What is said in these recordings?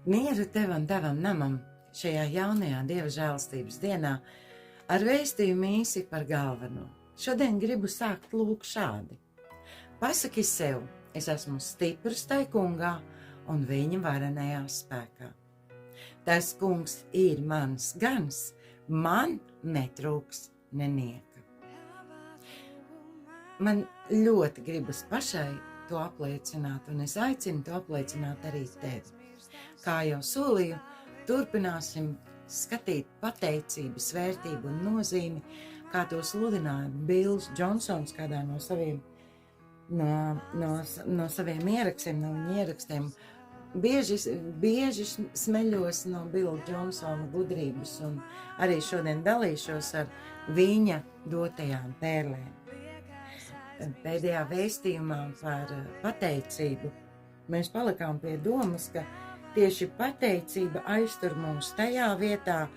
Mieru tev un tavam namam šajā jaunajā Dieva žēlstības dienā ar vēstījumu īsi par galveno. Šodien gribu sākt lūk šādi. Pasaki sev, es esmu stiprs tai kungā un viņa varenajā spēkā. Tas kungs ir mans gans, man netrūks nenieka. Man ļoti gribas pašai to apliecināt, un es aicinu to apliecināt arī tevi. Kā jau solīju, turpināsim skatīt pateicības vērtību un nozīmi, kā to sludināja Bills Džonsons kādā no saviem ierakstiem, no viņa ierakstiem. Bieži smeļos no Billa Džonsona gudrības un arī šodien dalīšos ar viņa dotajām pērlēm. Pēdējā vēstījumā par pateicību mēs palikām pie domas, ka tieši pateicība aiztur mūs tajā vietā,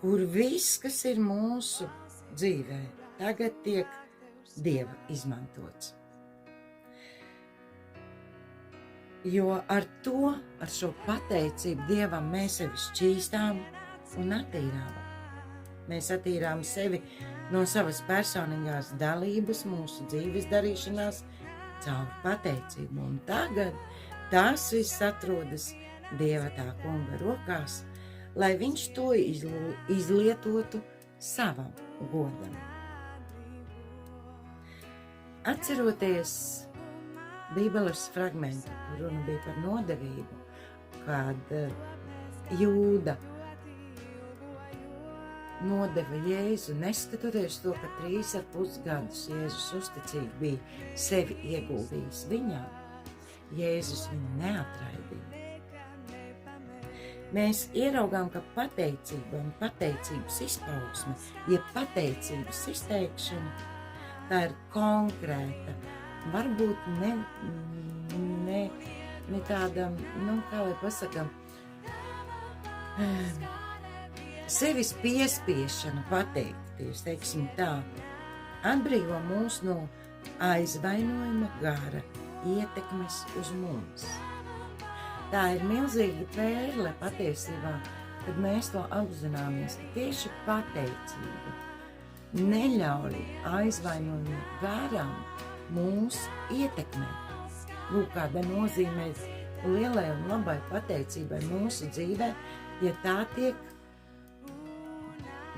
kur viss, kas ir mūsu dzīvē, tagad tiek Dieva izmantots. Jo ar šo pateicību Dievam mēs sevi šķīstām un attīrām. Mēs attīrām sevi no savas personīgās dalības mūsu dzīves darīšanās caur pateicību. Un tagad tas viss atrodas Dieva tā kunga rokās, lai viņš to izlietotu savam godam. Atceroties Bībeles fragmentu, kur runa bija par nodevību, kad Jūda nodeva Jēzu, neskatoties to, ka 3,5 gadus Jēzus uzticīgi bija sevi ieguldījis viņā, Jēzus viņu neatraidīja. Mēs ieraugām, ka pateicība un pateicības izpausme, jeb pateicības izteikšana, tā ir konkrēta, varbūt ne tāda, kā lai pasakam, sevis piespiešana pateikties, teiksim tā, atbrīvo mūs no aizvainojuma gara ietekmes uz mums. Tā ir milzīga pērle patiesībā, kad mēs to apzināmies, ka tieši pateicība neļauj aizvainojumu garam mūs ietekmēt. Lūk, kāda nozīmē lielai un labai pateicībai mūsu dzīvē, ja tā tiek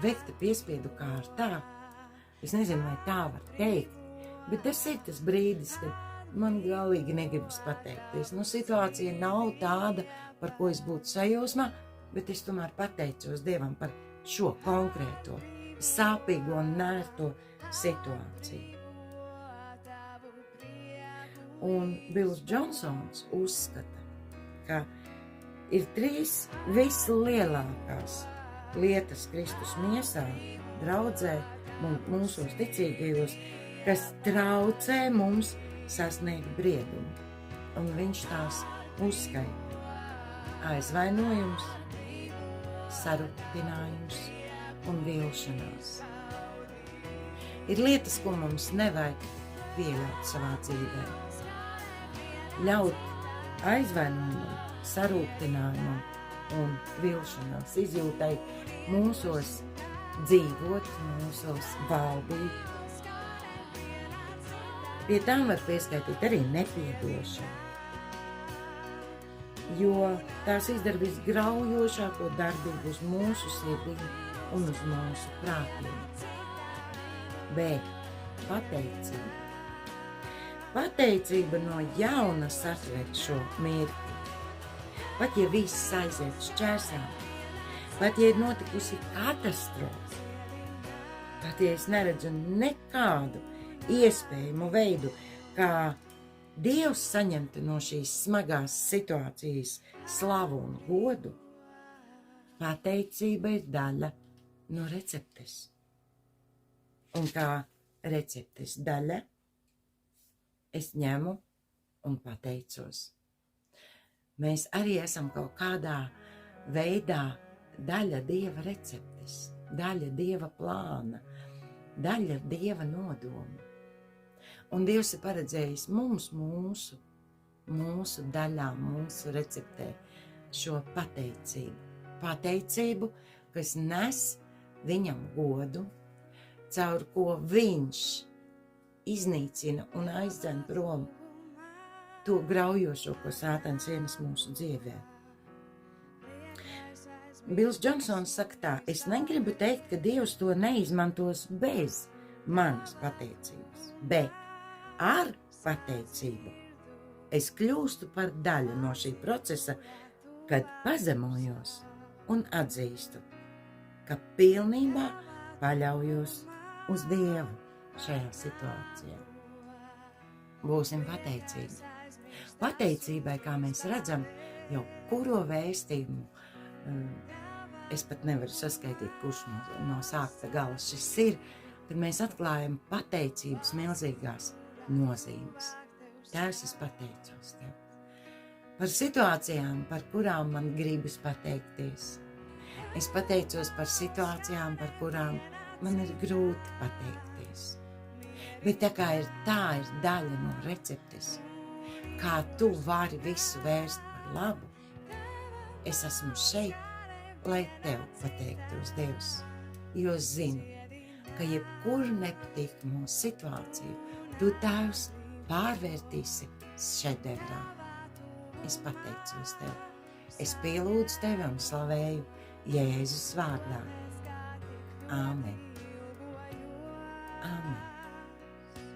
veikta piespiedu kārtā. Es nezinu, vai tā var teikt, bet tas ir tas brīdis, kad man galīgi negribas pateikties. Situācija nav tāda, par ko es būtu sajūsmā, bet es tomēr pateicos Dievam par šo konkrēto, sāpīgo un nērto situāciju. Un Bills Džonsons uzskata, ka ir 3 vislielākās lietas Kristus miesā, draudzē, mūsos ticīgajos, kas traucē mums sasniegt briedumu. Un viņš tās uzskaita: aizvainojums, sarūktinājums un vilšanās. Ir lietas, ko mums nevajag pieļaut savā dzīvē. Ļaut aizvainojumam, sarūktinājumam un vilšanās izjūtai mūsos dzīvot, mūsos valdīt. Pie tām var pieskaitīt arī nepiedošanu, jo tās izdara visgraujošāko darbību uz mūsu sirdīm un uz mūsu prātiem. Bet pateicība. Pateicība no jauna satver šo mirkli. Pat ja viss aiziet šķērsām, pat ja ir notikusi katastrofa, pat ja es neredzu nekādu iespējamu veidu, kā Dievs saņemtu no šīs smagās situācijas slavu un godu, pateicība ir daļa no receptes. Un kā receptes daļa es ņemu un pateicos. Mēs arī esam kaut kādā veidā daļa Dieva receptes, daļa Dieva plāna, daļa Dieva nodoma. Un Dievs ir paredzējis mums mūsu daļā, mūsu receptē šo pateicību. Pateicību, kas nes viņam godu, caur ko viņš iznīcina un aizdzen prom to graujošo, ko Sātans ienes mūsu dzīvē. Bils Džonsons saka tā, es negribu teikt, ka Dievs to neizmantos bez manas pateicības, bet ar pateicību es kļūstu par daļu no šī procesa, kad pazemojos un atzīstu, ka pilnībā paļaujos uz Dievu šajā situācijā. Būsim pateicīgi. Pateicībai, kā mēs redzam, jau kuro vēstījumu, es pat nevaru saskaitīt, kurš no sākta gala šis ir, tad mēs atklājam pateicības milzīgās nozīmes. Tēvs, es pateicos Tev par situācijām, par kurām man gribas pateikties. Es pateicos par situācijām, par kurām man ir grūti pateikties. Bet tā ir daļa no receptes, kā Tu vari visu vērst par labu, es esmu šeit, lai Tev pateiktos, Dievs, jo zinu, ka jebkuru nepatīkamo situāciju Tu, Tēvs, pārvērtīsi šedevrā. Es pateicos Tev, es pielūdzu Tevi un slavēju Jēzus vārdā. Āmen. Āmen.